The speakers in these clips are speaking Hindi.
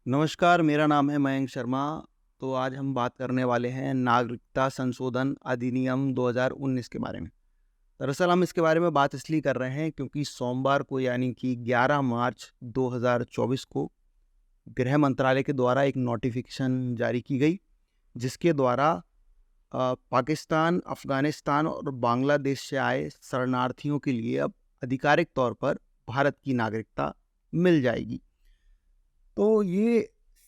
नमस्कार, मेरा नाम है मयंक शर्मा। तो आज हम बात करने वाले हैं नागरिकता संशोधन अधिनियम 2019 के बारे में। दरअसल हम इसके बारे में बात इसलिए कर रहे हैं क्योंकि सोमवार को यानी कि 11 मार्च 2024 को गृह मंत्रालय के द्वारा एक नोटिफिकेशन जारी की गई, जिसके द्वारा पाकिस्तान, अफ़गानिस्तान और बांग्लादेश से आए शरणार्थियों के लिए अब आधिकारिक तौर पर भारत की नागरिकता मिल जाएगी। तो ये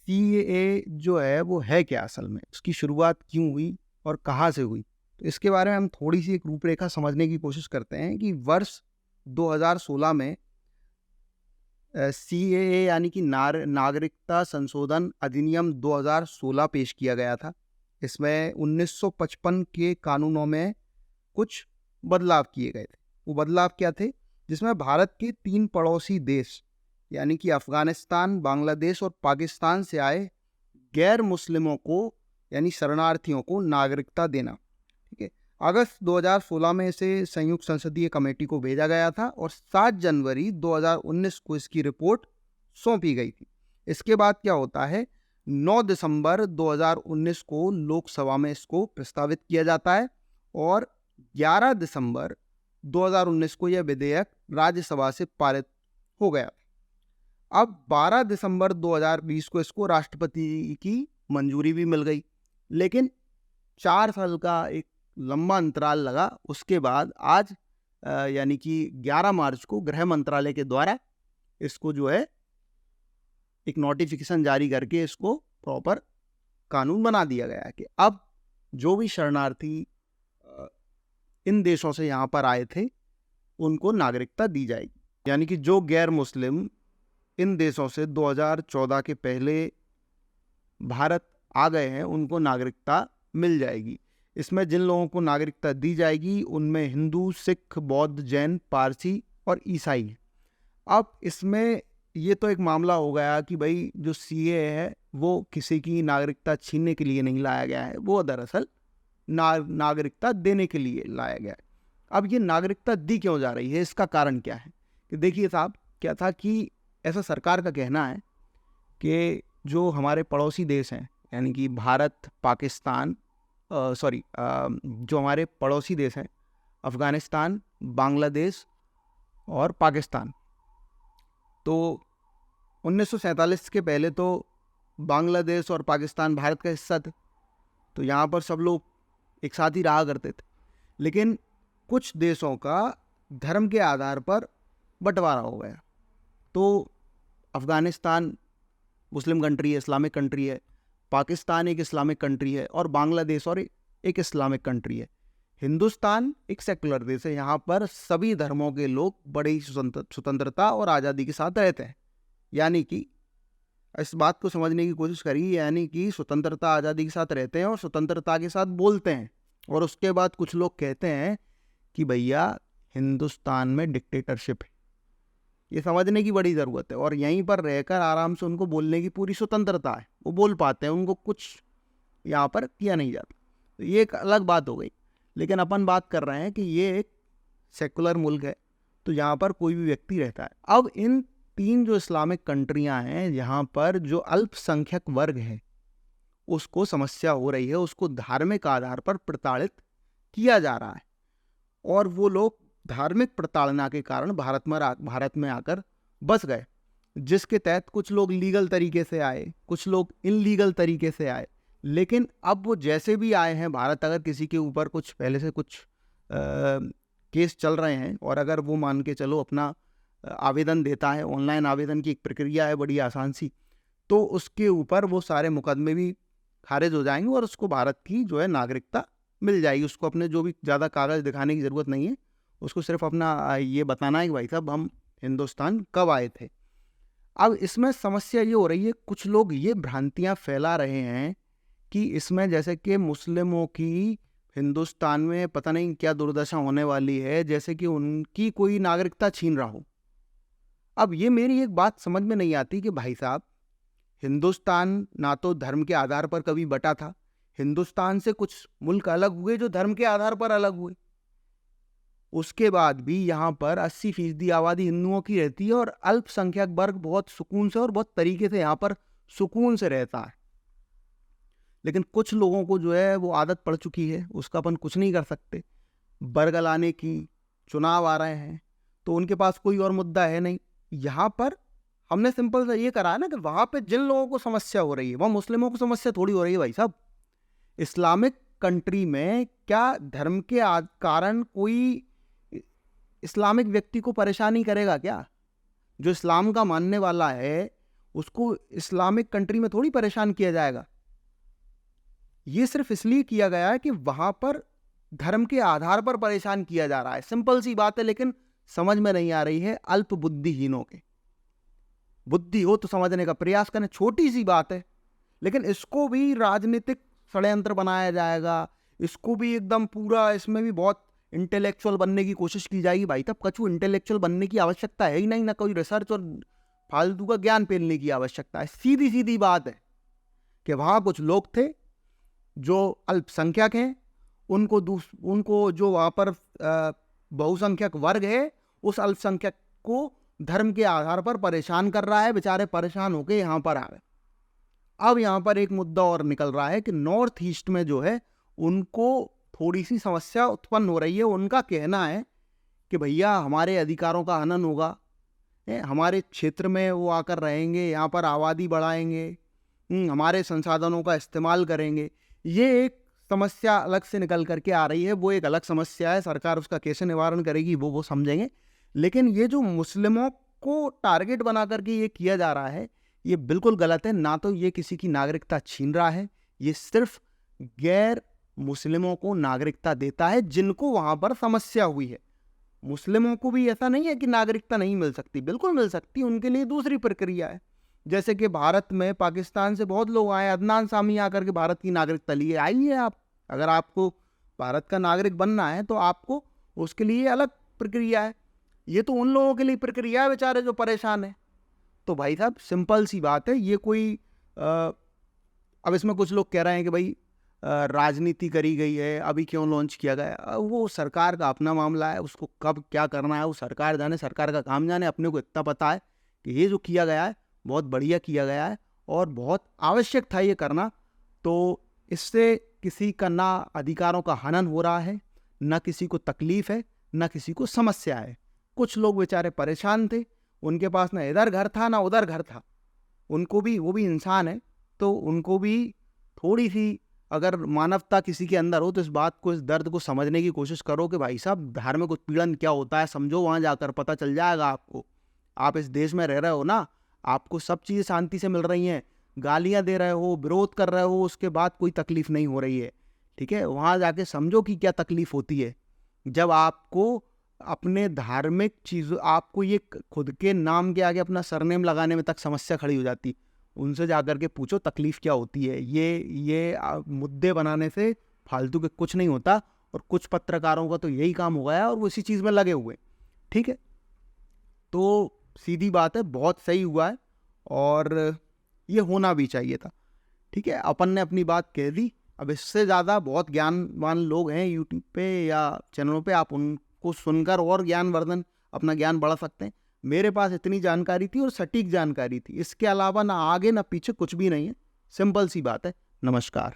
सीएए जो है वो है क्या असल में? उसकी शुरुआत क्यों हुई और कहाँ से हुई? तो इसके बारे में हम थोड़ी-सी एक रूपरेखा समझने की कोशिश करते हैं कि वर्ष 2016 में सीएए यानी कि नागरिकता संशोधन अधिनियम 2016 पेश किया गया था। इसमें 1955 के कानूनों में कुछ बदलाव किए गए थे। वो बदलाव क्या थे? जिसमें भारत के 3 पड़ोसी देश यानी कि अफ़गानिस्तान, बांग्लादेश और पाकिस्तान से आए गैर मुस्लिमों को यानी शरणार्थियों को नागरिकता देना, ठीक है। अगस्त 2016 में इसे संयुक्त संसदीय कमेटी को भेजा गया था और 7 जनवरी 2019 को इसकी रिपोर्ट सौंपी गई थी। इसके बाद क्या होता है, 9 दिसंबर 2019 को लोकसभा में इसको प्रस्तावित किया जाता है और 11 दिसंबर 2019 को यह विधेयक राज्यसभा से पारित हो गया। अब 12 दिसंबर 2020 को इसको राष्ट्रपति की मंजूरी भी मिल गई, लेकिन 4 साल का एक लंबा अंतराल लगा। उसके बाद आज यानी कि 11 मार्च को गृह मंत्रालय के द्वारा इसको जो है एक नोटिफिकेशन जारी करके इसको प्रॉपर कानून बना दिया गया है कि अब जो भी शरणार्थी इन देशों से यहाँ पर आए थे उनको नागरिकता दी जाएगी। यानी कि जो गैर मुस्लिम इन देशों से 2014 के पहले भारत आ गए हैं उनको नागरिकता मिल जाएगी। इसमें जिन लोगों को नागरिकता दी जाएगी उनमें हिंदू, सिख, बौद्ध, जैन, पारसी और ईसाई हैं। अब इसमें ये तो एक मामला हो गया कि भाई जो सीएए है वो किसी की नागरिकता छीनने के लिए नहीं लाया गया है, वो दरअसल नागरिकता देने के लिए लाया गया है। अब ये नागरिकता दी क्यों जा रही है, इसका कारण क्या है? कि देखिए साहब, क्या था कि ऐसा सरकार का कहना है कि जो हमारे पड़ोसी देश हैं यानी कि भारत, पाकिस्तान, जो हमारे पड़ोसी देश हैं अफ़गानिस्तान, बांग्लादेश और पाकिस्तान, तो 1947 के पहले तो बांग्लादेश और पाकिस्तान भारत का हिस्सा थे, तो यहाँ पर सब लोग एक साथ ही रहा करते थे। लेकिन कुछ देशों का धर्म के आधार पर बंटवारा हो गया। तो अफ़गानिस्तान मुस्लिम कंट्री है, इस्लामिक कंट्री है, पाकिस्तान एक इस्लामिक कंट्री है और बांग्लादेश और एक इस्लामिक कंट्री है। हिंदुस्तान एक सेकुलर देश है, यहाँ पर सभी धर्मों के लोग बड़े ही स्वतंत्रता और आज़ादी के साथ रहते हैं। यानी कि इस बात को समझने की कोशिश करिए, यानी कि स्वतंत्रता आज़ादी के साथ रहते हैं और स्वतंत्रता के साथ बोलते हैं। और उसके बाद कुछ लोग कहते हैं कि भैया हिंदुस्तान में डिक्टेटरशिप है। ये समझने की बड़ी ज़रूरत है और यहीं पर रहकर आराम से उनको बोलने की पूरी स्वतंत्रता है, वो बोल पाते हैं, उनको कुछ यहाँ पर किया नहीं जाता। तो ये एक अलग बात हो गई। लेकिन अपन बात कर रहे हैं कि ये एक सेकुलर मुल्क है, तो यहाँ पर कोई भी व्यक्ति रहता है। अब इन 3 जो इस्लामिक कंट्रियाँ हैं, यहाँ पर जो अल्पसंख्यक वर्ग है उसको समस्या हो रही है, उसको धार्मिक आधार पर प्रताड़ित किया जा रहा है और वो लोग धार्मिक प्रताड़ना के कारण भारत में आकर बस गए, जिसके तहत कुछ लोग लीगल तरीके से आए, कुछ लोग इनलीगल तरीके से आए। लेकिन अब वो जैसे भी आए हैं भारत, अगर किसी के ऊपर कुछ पहले से कुछ केस चल रहे हैं और अगर वो मान के चलो अपना आवेदन देता है, ऑनलाइन आवेदन की एक प्रक्रिया है बड़ी आसान सी, तो उसके ऊपर वो सारे मुकदमे भी खारिज हो जाएंगे और उसको भारत की जो है नागरिकता मिल जाएगी। उसको अपने जो भी ज़्यादा कागज़ दिखाने की ज़रूरत नहीं है, उसको सिर्फ अपना ये बताना है कि भाई साहब हम हिंदुस्तान कब आए थे। अब इसमें समस्या ये हो रही है, कुछ लोग ये भ्रांतियाँ फैला रहे हैं कि इसमें जैसे कि मुस्लिमों की हिंदुस्तान में पता नहीं क्या दुर्दशा होने वाली है, जैसे कि उनकी कोई नागरिकता छीन रहा हो। अब ये मेरी एक बात समझ में नहीं आती कि भाई साहब, हिंदुस्तान ना तो धर्म के आधार पर कभी बटा था, हिंदुस्तान से कुछ मुल्क अलग हुए जो धर्म के आधार पर अलग हुए। उसके बाद भी यहाँ पर 80% आबादी हिंदुओं की रहती है और अल्पसंख्यक वर्ग बहुत सुकून से और बहुत तरीके से यहाँ पर सुकून से रहता है। लेकिन कुछ लोगों को जो है वो आदत पड़ चुकी है, उसका अपन कुछ नहीं कर सकते। बरगलाने की, चुनाव आ रहे हैं तो उनके पास कोई और मुद्दा है नहीं। यहाँ पर हमने सिंपल सा ये करा है ना कि वहाँ पे जिन लोगों को समस्या हो रही है वहाँ मुस्लिमों को समस्या थोड़ी हो रही है भाई साहब। इस्लामिक कंट्री में क्या धर्म के कारण कोई इस्लामिक व्यक्ति को परेशानी करेगा क्या? जो इस्लाम का मानने वाला है उसको इस्लामिक कंट्री में थोड़ी परेशान किया जाएगा। ये सिर्फ इसलिए किया गया है कि वहां पर धर्म के आधार पर परेशान किया जा रहा है। सिंपल सी बात है, लेकिन समझ में नहीं आ रही है अल्प बुद्धिहीनों के। बुद्धि हो तो समझने का प्रयास करें, छोटी सी बात है, लेकिन इसको भी राजनीतिक षड्यंत्र बनाया जाएगा, इसको भी एकदम पूरा, इसमें भी बहुत इंटेलेक्चुअल बनने की कोशिश की जाएगी। भाई तब कछु इंटेलेक्चुअल बनने की आवश्यकता है ही नहीं, ना कोई रिसर्च और फालतू का ज्ञान पेलने की आवश्यकता है। सीधी सीधी बात है कि वहां कुछ लोग थे जो अल्पसंख्यक हैं, उनको जो वहां पर बहुसंख्यक वर्ग है उस अल्पसंख्यक को धर्म के आधार पर परेशान कर रहा है। बेचारे परेशान होकर यहाँ पर आ गए। अब यहाँ पर एक मुद्दा और निकल रहा है कि नॉर्थ ईस्ट में जो है उनको थोड़ी सी समस्या उत्पन्न हो रही है। उनका कहना है कि भैया हमारे अधिकारों का हनन होगा, हमारे क्षेत्र में वो आकर रहेंगे, यहाँ पर आबादी बढ़ाएंगे, हमारे संसाधनों का इस्तेमाल करेंगे। ये एक समस्या अलग से निकल करके आ रही है, वो एक अलग समस्या है। सरकार उसका कैसे निवारण करेगी वो समझेंगे। लेकिन ये जो मुस्लिमों को टारगेट बना करके ये किया जा रहा है ये बिल्कुल गलत है। ना तो ये किसी की नागरिकता छीन रहा है, ये सिर्फ गैर मुस्लिमों को नागरिकता देता है जिनको वहां पर समस्या हुई है। मुस्लिमों को भी ऐसा नहीं है कि नागरिकता नहीं मिल सकती, बिल्कुल मिल सकती, उनके लिए दूसरी प्रक्रिया है। जैसे कि भारत में पाकिस्तान से बहुत लोग आए, अदनान सामी आकर के भारत की नागरिकता लिए। आइए आप, अगर आपको भारत का नागरिक बनना है तो आपको उसके लिए अलग प्रक्रिया है। ये तो उन लोगों के लिए प्रक्रिया है बेचारे जो परेशान है। तो भाई साहब सिंपल सी बात है, ये कोई अब इसमें कुछ लोग कह रहे हैं कि भाई राजनीति करी गई है, अभी क्यों लॉन्च किया गया। वो सरकार का अपना मामला है, उसको कब क्या करना है वो सरकार जाने, सरकार का काम जाने। अपने को इतना पता है कि ये जो किया गया है बहुत बढ़िया किया गया है और बहुत आवश्यक था ये करना। तो इससे किसी का ना अधिकारों का हनन हो रहा है, ना किसी को तकलीफ है, ना किसी को समस्या है। कुछ लोग बेचारे परेशान थे, उनके पास ना इधर घर था ना उधर घर था। उनको भी, वो भी इंसान है, तो उनको भी थोड़ी सी अगर मानवता किसी के अंदर हो तो इस बात को, इस दर्द को समझने की कोशिश करो कि भाई साहब धार्मिक उत्पीड़न क्या होता है, समझो, वहाँ जाकर पता चल जाएगा आपको। आप इस देश में रह रहे हो ना, आपको सब चीज़ें शांति से मिल रही हैं, गालियाँ दे रहे हो, विरोध कर रहे हो, उसके बाद कोई तकलीफ नहीं हो रही है, ठीक है। वहाँ जाके समझो कि क्या तकलीफ होती है जब आपको अपने धार्मिक चीज़ों, आपको ये खुद के नाम के आगे अपना सरनेम लगाने में तक समस्या खड़ी हो जाती। उनसे जाकर के पूछो तकलीफ क्या होती है। ये मुद्दे बनाने से फालतू के कुछ नहीं होता। और कुछ पत्रकारों का तो यही काम हो गया और वो इसी चीज़ में लगे हुए, ठीक है। तो सीधी बात है, बहुत सही हुआ है और ये होना भी चाहिए था, ठीक है। अपन ने अपनी बात कह दी। अब इससे ज़्यादा बहुत ज्ञानवान लोग हैं यूट्यूब पे या चैनलों पे, आप उनको सुनकर और ज्ञानवर्धन, अपना ज्ञान बढ़ा सकते हैं। मेरे पास इतनी जानकारी थी और सटीक जानकारी थी, इसके अलावा ना आगे ना पीछे कुछ भी नहीं है। सिंपल सी बात है। नमस्कार।